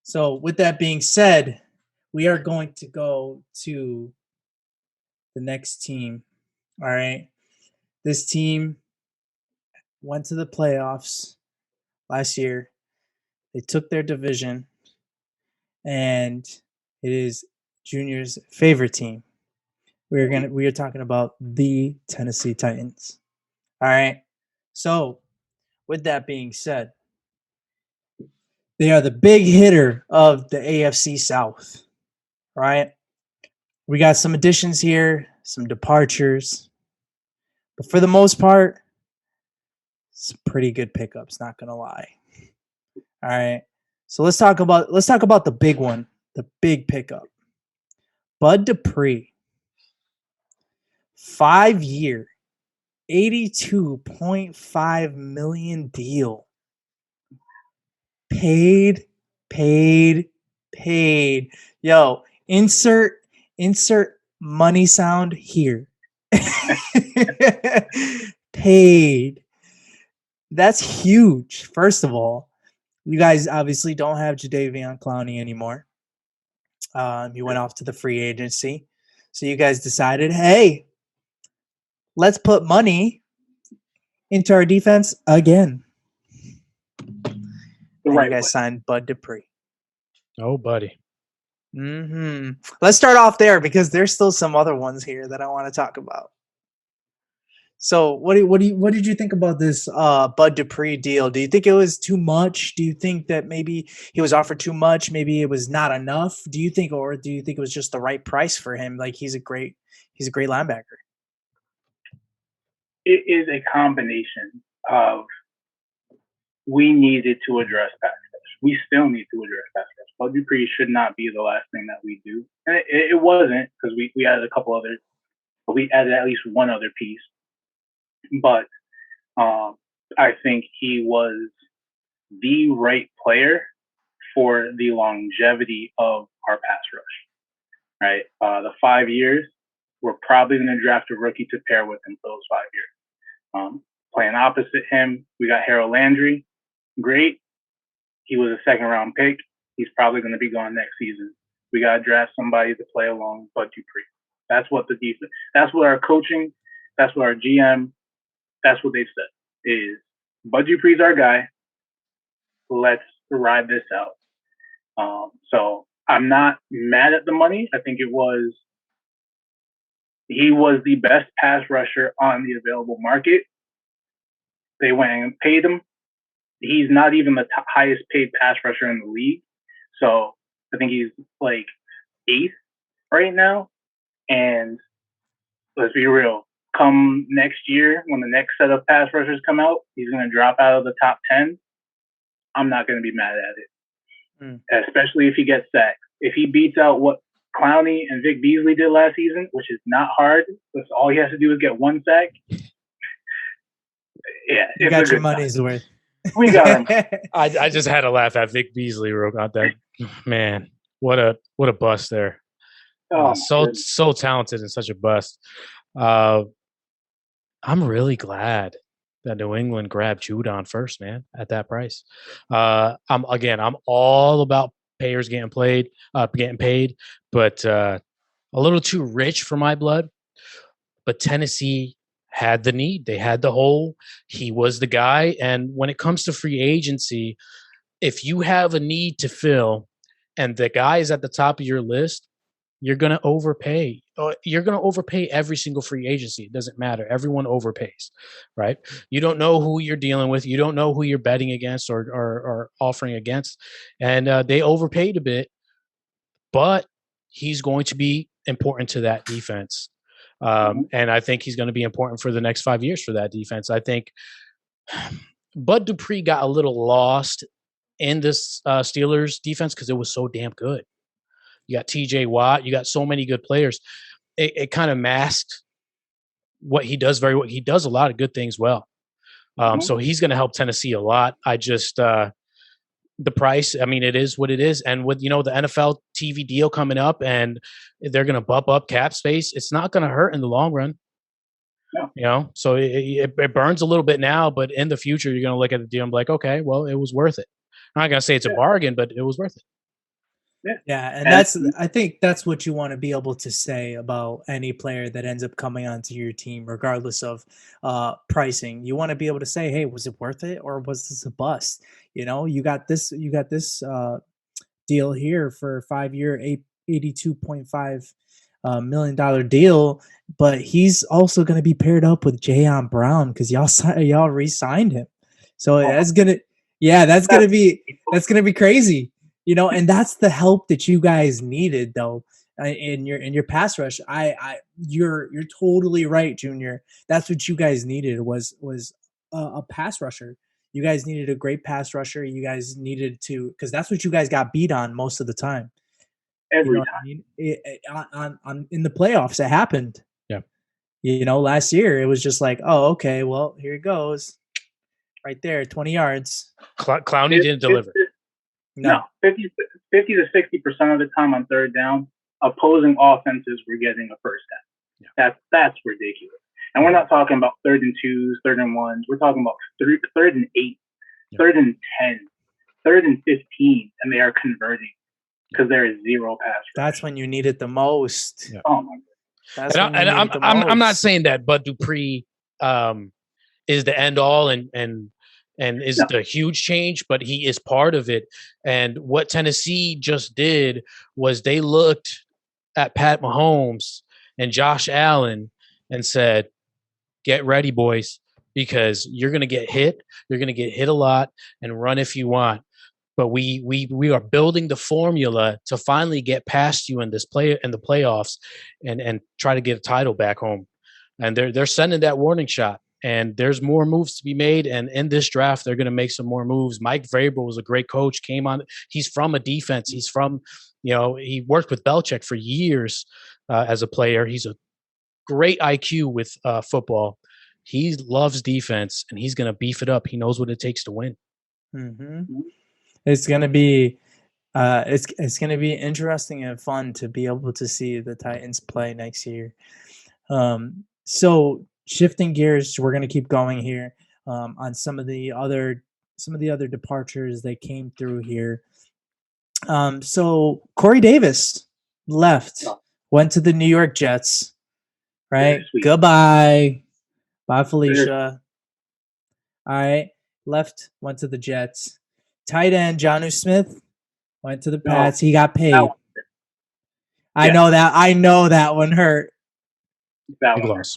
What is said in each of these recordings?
So, with that being said, we are going to go to the next team. All right. This team went to the playoffs last year. They took their division, and it is Junior's favorite team. We are talking about the Tennessee Titans. All right. So, with that being said, they are the big hitter of the AFC South. Right? We got some additions here, some departures, but for the most part, some pretty good pickups, not gonna lie. All right. So let's talk about the big one, the big pickup. Bud Dupree. 5-year, $82.5 million deal. Paid. Yo, insert money sound here. Paid. That's huge. First of all, you guys obviously don't have Jadeveon Clowney anymore. He went off to the free agency. So you guys decided, hey, let's put money into our defense again. You guys signed Bud Dupree. Oh, buddy. Let's start off there because there's still some other ones here that I want to talk about. So, what did you think about this Bud Dupree deal? Do you think it was too much? Do you think that maybe he was offered too much? Maybe it was not enough? Do you think it was just the right price for him? Like he's a great linebacker. It is a combination of we needed to address pass rush. We still need to address pass rush. Bud Dupree should not be the last thing that we do, and it wasn't because we added a couple others, but we added at least one other piece. But I think he was the right player for the longevity of our pass rush, right? The 5 years, we're probably going to draft a rookie to pair with him for those 5 years. Playing opposite him, we got Harold Landry. Great. He was a second-round pick. He's probably going to be gone next season. We got to draft somebody to play along Bud Dupree. That's what the defense, that's what our coaching, that's what our GM, that's what they've said is Bud Dupree's our guy. Let's ride this out. So I'm not mad at the money. I think he was the best pass rusher on the available market. They went and paid him. He's not even the highest paid pass rusher in the league. So I think he's like 8th right now. And let's be real. Come next year, when the next set of pass rushers come out, he's going to drop out of the top 10. I'm not going to be mad at it, especially if he gets sacked. If he beats out what Clowney and Vic Beasley did last season, which is not hard, because all he has to do is get one sack. Yeah, you got your money's worth. We got him. I just had to laugh at Vic Beasley about that. Man, what a bust there. Oh, so talented and such a bust. I'm really glad that New England grabbed Judon first, man, at that price. I'm all about payers getting paid, but a little too rich for my blood. But Tennessee had the need. They had the hole. He was the guy. And when it comes to free agency, if you have a need to fill and the guy is at the top of your list, you're going to overpay. You're going to overpay every single free agency. It doesn't matter. Everyone overpays, right? You don't know who you're dealing with. You don't know who you're betting against or offering against. And they overpaid a bit, but he's going to be important to that defense. And I think he's going to be important for the next 5 years for that defense. I think Bud Dupree got a little lost in this Steelers defense because it was so damn good. You got TJ Watt. You got so many good players. It kind of masked what he does very well. He does a lot of good things well. So he's going to help Tennessee a lot. I just the price, I mean, it is what it is. And with, the NFL TV deal coming up and they're going to bump up cap space, it's not going to hurt in the long run. No. So it burns a little bit now, but in the future, you're going to look at the deal and be like, okay, well, it was worth it. I'm not going to say it's a bargain, but it was worth it. Yeah, and And I think that's what you want to be able to say about any player that ends up coming onto your team, regardless of pricing. You want to be able to say, "Hey, was it worth it, or was this a bust?" You got this deal here for a 5 year, $82.5 million deal, but he's also going to be paired up with Jayon Brown because y'all re-signed him, so that's that's gonna be crazy, and that's the help that you guys needed though in your pass rush. You're totally right, Junior. That's what you guys needed was a pass rusher. You guys needed a great pass rusher. You guys needed to, because that's what you guys got beat on most of the time. You know every what I time. mean? On in the playoffs, it happened. Yeah. Last year it was just like, oh, okay, well, here it goes, right there, 20 yards. Clowney didn't deliver. No, 50 to 60% of the time on third down, opposing offenses were getting a first down. Yeah. That's ridiculous. And we're not talking about 3rd and 2s, 3rd and 1s. We're talking about 3rd and 8, 3rd and 10, 3rd and 15, and they are converting because there is zero pass rush. That's when you need it the most. Yeah. Oh my God. I'm not saying that Bud Dupree is the end all and is the huge change, but he is part of it. And what Tennessee just did was they looked at Pat Mahomes and Josh Allen and said, "Get ready, boys, because you're going to get hit. You're going to get hit a lot, and run if you want. But we are building the formula to finally get past you in the playoffs and try to get a title back home." And they're sending that warning shot. And there's more moves to be made. And in this draft, they're going to make some more moves. Mike Vrabel was a great coach. He's from a defense. He's from, he worked with Belichick for years as a player. He's a great IQ with football. He loves defense, and he's going to beef it up. He knows what it takes to win. Mm-hmm. It's going to be it's going to be interesting and fun to be able to see the Titans play next year. So shifting gears, we're going to keep going here on some of the other departures that came through here. So Corey Davis left, went to the New York Jets. Right? Goodbye. Bye, Felicia. All right. Left, went to the Jets. Tight end Jonnu Smith went to the Pats. He got paid. I know that one hurt. That one hurt.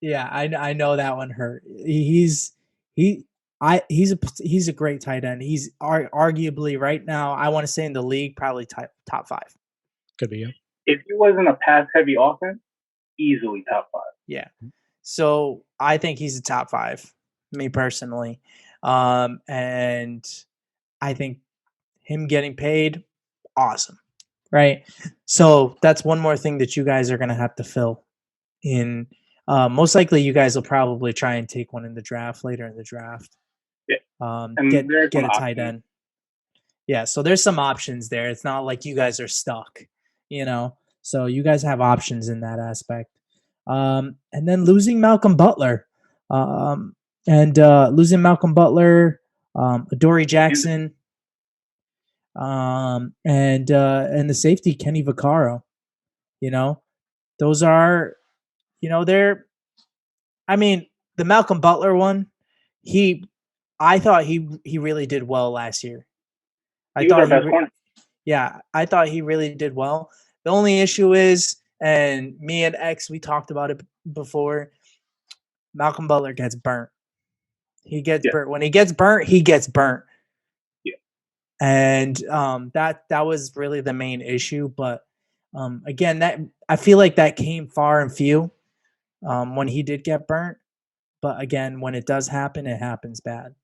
Yeah, I know that one hurt. He's a great tight end. He's arguably right now, I want to say in the league, probably top 5. Could be, yeah. If he wasn't a pass-heavy offense, easily top 5. Yeah. So I think he's a top 5, me personally. And I think him getting paid, awesome. Right? So that's one more thing that you guys are going to have to fill in. Most likely you guys will probably try and take one in the draft, later in the draft. Yeah. Get a tight end. Yeah, so there's some options there. It's not like you guys are stuck, So you guys have options in that aspect. And then losing Malcolm Butler. Losing Malcolm Butler, Adoree Jackson, and the safety Kenny Vaccaro. Those are, the Malcolm Butler one, I thought he really did well last year. I thought he really did well. The only issue is, and me and X, we talked about it before, Malcolm Butler gets burnt. He gets burnt. When he gets burnt, he gets burnt. Yeah. And that was really the main issue. But again, that I feel like that came far and few when he did get burnt. But again, when it does happen, it happens bad.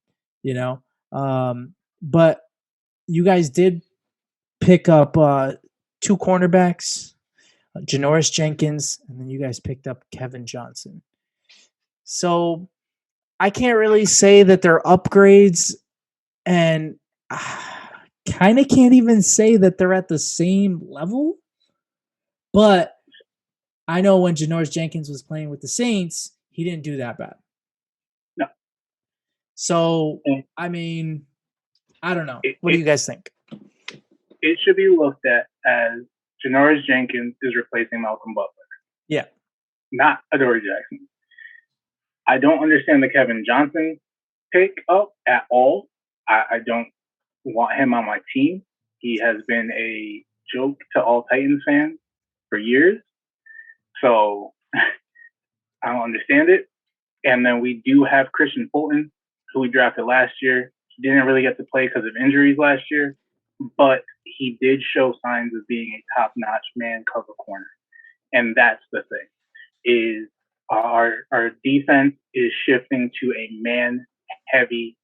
But you guys did pick up 2 cornerbacks, Janoris Jenkins, and then you guys picked up Kevin Johnson. So I can't really say that they're upgrades, and kind of can't even say that they're at the same level. But I know when Janoris Jenkins was playing with the Saints, he didn't do that bad. No. So, I don't know. What do you guys think? it should be looked at as Janoris Jenkins is replacing Malcolm Butler. Yeah. Not Adoree Jackson. I don't understand the Kevin Johnson pick up at all. I don't want him on my team. He has been a joke to all Titans fans for years. So I don't understand it. And then we do have Christian Fulton, who we drafted last year. He didn't really get to play because of injuries last year, but he did show signs of being a top-notch man cover corner. And that's the thing, is our defense is shifting to a man-heavy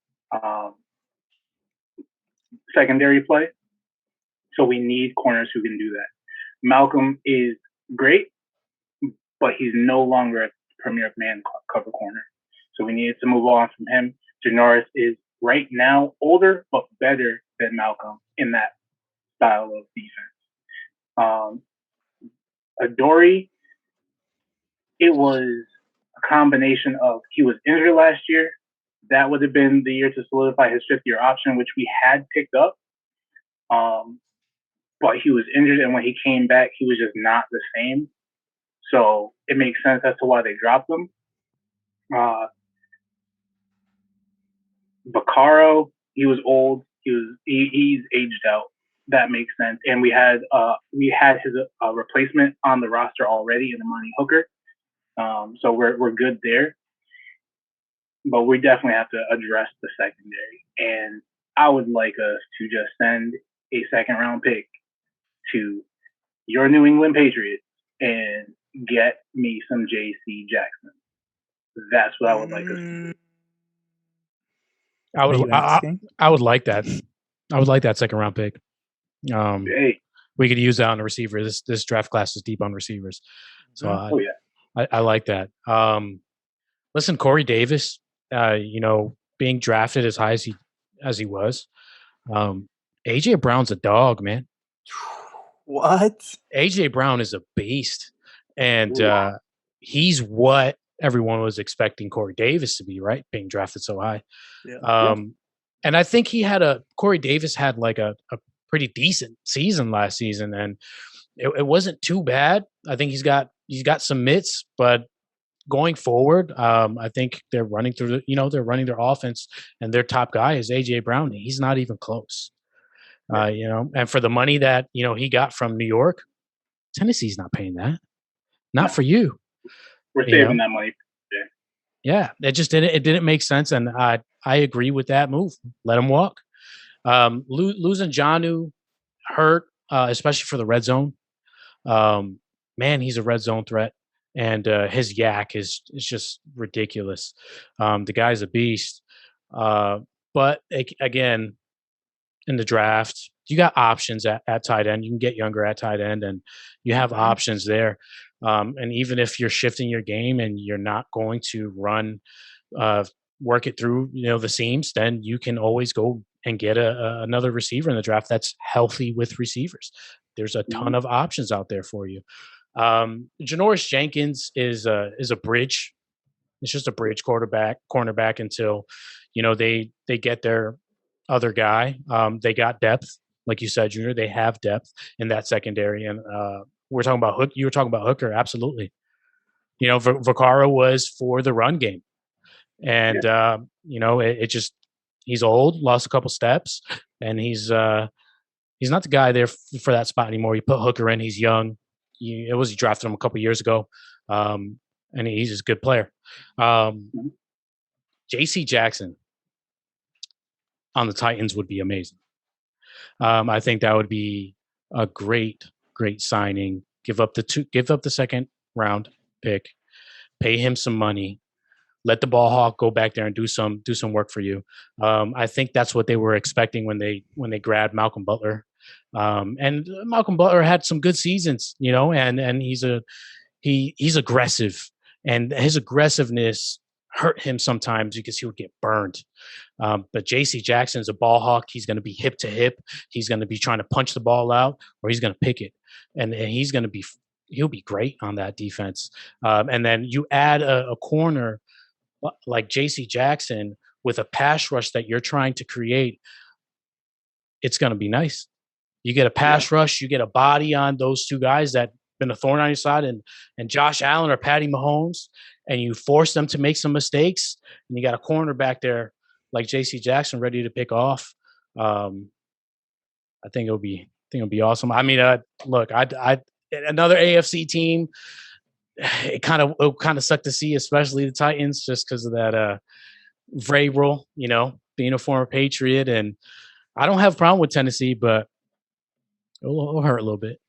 secondary play. So we need corners who can do that. Malcolm is great, but he's no longer a premier man cover corner. So we needed to move on from him. Janoris is right now older, but better than Malcolm in that style of defense. Adoree, it was a combination of he was injured last year. That would have been the year to solidify his fifth-year option, which we had picked up. But he was injured, and when he came back, he was just not the same. So it makes sense as to why they dropped him. Vaccaro, he was old. He's aged out. That makes sense. And we had his replacement on the roster already in Amani Hooker. So we're good there. But we definitely have to address the secondary. And I would like us to just send a second-round pick to your New England Patriots and get me some J.C. Jackson. That's what I would like us to do. I would like that. I would like that second-round pick. Hey. We could use that on a receiver. This draft class is deep on receivers. So I like that. Listen, Corey Davis, being drafted as high as he was, AJ Brown's a dog, man. What? AJ Brown is a beast, and he's what everyone was expecting Corey Davis to be, right? Being drafted so high. Yeah. And I think Corey Davis had like a pretty decent season last season, and it wasn't too bad. I think he's got some mitts, but going forward, I think they're running through they're running their offense, and their top guy is AJ Brown. He's not even close. And for the money that he got from New York, Tennessee's not paying that. Not for you. We're saving that money. Yeah, it didn't make sense, and I agree with that move. Let him walk. Losing Jonnu hurt, especially for the red zone. Man, he's a red zone threat, and his yak is just ridiculous. The guy's a beast. But again, in the draft, you got options at tight end. You can get younger at tight end, and you have options there. And even if you're shifting your game and you're not going to work it through, the seams, then you can always go and get another receiver in the draft that's healthy with receivers. There's a ton of options out there for you. Janoris Jenkins is a bridge. It's just a bridge cornerback until, they get their other guy. They got depth, like you said, Junior. They have depth in that secondary, and we're talking about Hook. You were talking about Hooker, absolutely. Vaccaro was for the run game, and it just he's old, lost a couple steps, and he's not the guy there for that spot anymore. You put Hooker in; he's young. You drafted him a couple years ago, and he's just a good player. J.C. Jackson on the Titans would be amazing. I think that would be a great signing. Give up the second round pick, pay him some money, let the ball hawk go back there and do some work for you. I think that's what they were expecting when they grabbed Malcolm Butler. And Malcolm Butler had some good seasons, and he's aggressive, and his aggressiveness hurt him sometimes because he would get burned. But J.C. Jackson is a ball hawk. He's going to be hip to hip. He's going to be trying to punch the ball out, or he's going to pick it, and he'll be great on that defense. And then you add a corner like J.C. Jackson with a pass rush that you're trying to create. It's going to be nice. You get a pass rush, you get a body on those two guys that been a thorn on your side, and Josh Allen or Patty Mahomes, and you force them to make some mistakes, and you got a corner back there like J.C. Jackson ready to pick off. I think it'll be awesome. I mean, look, I another AFC team. It kind of sucked to see, especially the Titans, just because of that Vrabel, being a former Patriot, and I don't have a problem with Tennessee, but it'll hurt a little bit.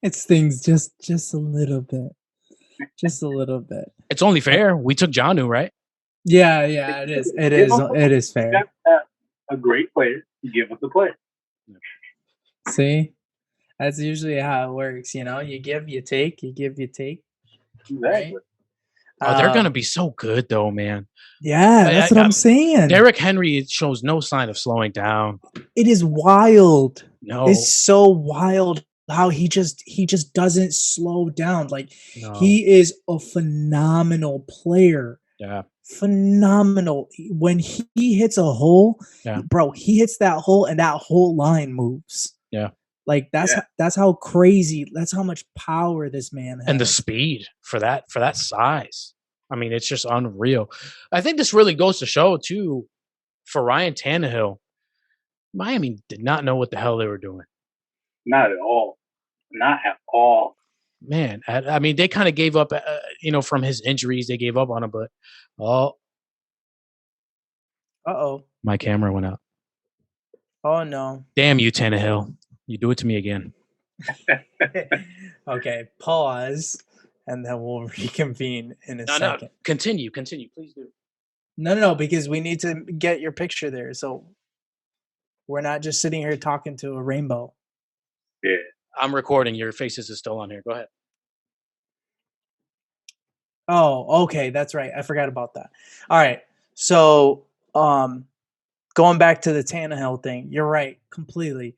It stings just a little bit. Just a little bit. It's only fair. We took Jonnu, right? Yeah, it is. It is fair. A great player. Give us a player. See? That's usually how it works, You give, you take, you give, you take. Exactly. Right? Oh, they're gonna be so good though, man. Yeah, that's what I'm saying. Derrick Henry shows no sign of slowing down. It is wild. No. It's so wild how he just doesn't slow down. Like he is a phenomenal player. Yeah. Phenomenal. When he hits a hole, bro, he hits that hole and that whole line moves. Yeah. Like that's how crazy, that's how much power this man has. And the speed for that size. I mean, it's just unreal. I think this really goes to show too, for Ryan Tannehill, Miami did not know what the hell they were doing. Not at all. Not at all. Man, I mean, they kind of gave up, from his injuries, they gave up on him, but my camera went out. Oh no. Damn you, Tannehill. You do it to me again. Okay, pause, and then we'll reconvene in a second. No, continue, please do. No, because we need to get your picture there, so we're not just sitting here talking to a rainbow. Yeah. I'm recording. Your faces is still on here. Go ahead. Oh, okay, that's right. I forgot about that. All right, so going back to the Tannehill thing, you're right, completely.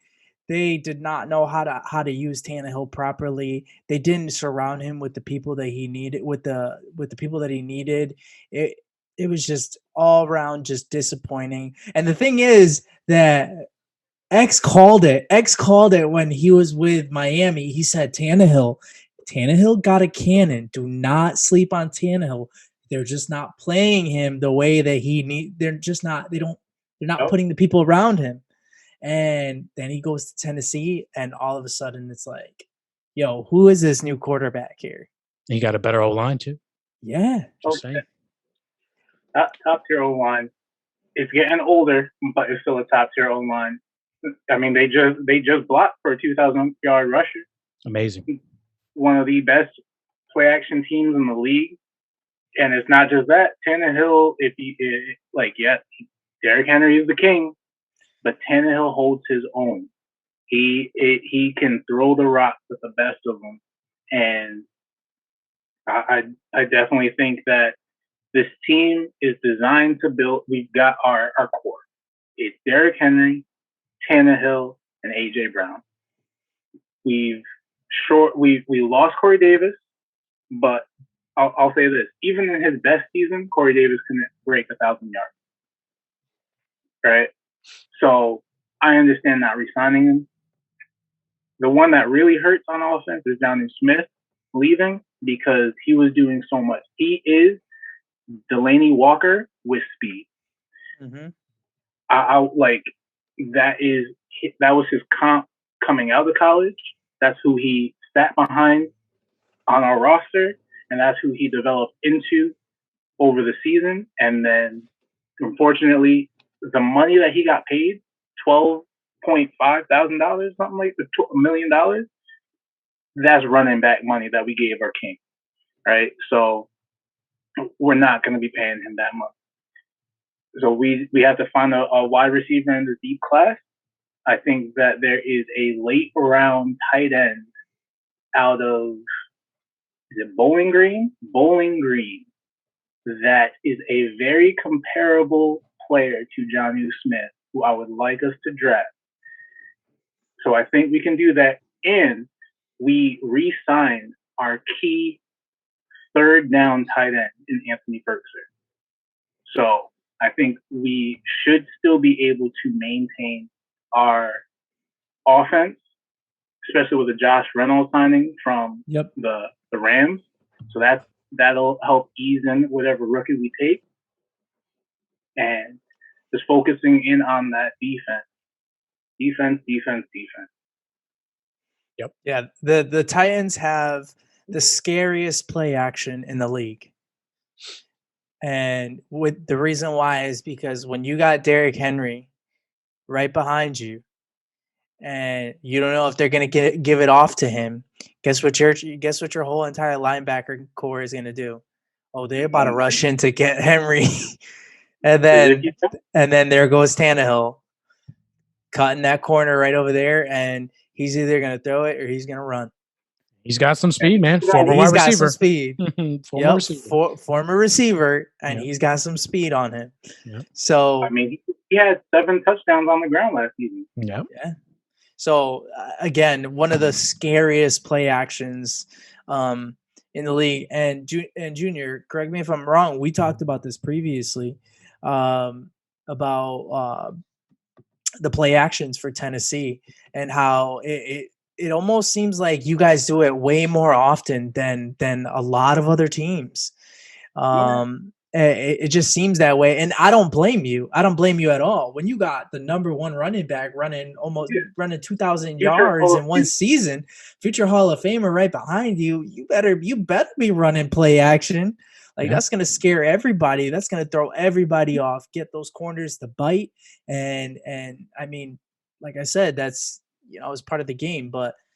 They did not know how to use Tannehill properly. They didn't surround him with the people that he needed, with the people that he needed. It was just all around just disappointing. And the thing is that X called it. X called it when he was with Miami. He said Tannehill got a cannon. Do not sleep on Tannehill. They're just not playing him the way that he need. They're just not. They're not putting the people around him. And then he goes to Tennessee, and all of a sudden it's like, yo, who is this new quarterback here? He got a better O-line too. Yeah. Just saying. Top tier O-line. It's getting older, but it's still a top tier O-line. I mean, they just blocked for a 2,000-yard rusher. Amazing. One of the best play action teams in the league. And it's not just that. Tannehill, Derrick Henry is the king. But Tannehill holds his own. He can throw the rock with the best of them, and I definitely think that this team is designed to build. We've got our core. It's Derrick Henry, Tannehill, and AJ Brown. We lost Corey Davis, but I'll say this: even in his best season, Corey Davis couldn't break 1,000 yards. Right. So I understand not re-signing him. The one that really hurts on offense is Jonnu Smith leaving because he was doing so much. He is Delaney Walker with speed. Mm-hmm. That was his comp coming out of college. That's who he sat behind on our roster, and that's who he developed into over the season. And then, unfortunately, the money that he got paid, $12,500, something like $1 million, that's running back money that we gave our king, right? So we're not going to be paying him that much. So we have to find a wide receiver in the deep class. I think that there is a late round tight end out of, is it Bowling Green? Bowling Green. That is a very comparable player to Jonnu Smith, who I would like us to draft. So I think we can do that. And we re-signed our key third down tight end in Anthony Ferguson. So I think we should still be able to maintain our offense, especially with the Josh Reynolds signing from the Rams. So that'll help ease in whatever rookie we take, and just focusing in on that defense. Yep. Yeah, the Titans have the scariest play action in the league. And with the reason why is because when you got Derrick Henry right behind you and you don't know if they're going to give it off to him, guess what your whole entire linebacker core is going to do? Oh, they're about to rush in to get Henry. and then there goes Tannehill cutting that corner right over there, and he's either going to throw it or he's going to run. He's got some speed, man. Former wide receiver. He's got some speed. Former receiver, and he's got some speed on him. Yep. So I mean, he had 7 touchdowns on the ground last season. Yeah. So again, one of the scariest play actions in the league. And Junior, correct me if I'm wrong. We talked about this previously about the play actions for Tennessee and how it almost seems like you guys do it way more often than a lot of other teams. It just seems that way. And I don't blame you. I don't blame you at all. When you got the number one running back running 2,000 yards in one season, future Hall of Famer right behind you, you better be running play action. Like that's going to scare everybody. That's going to throw everybody off, get those corners to bite. And I mean, like I said, that's, it's part of the game, but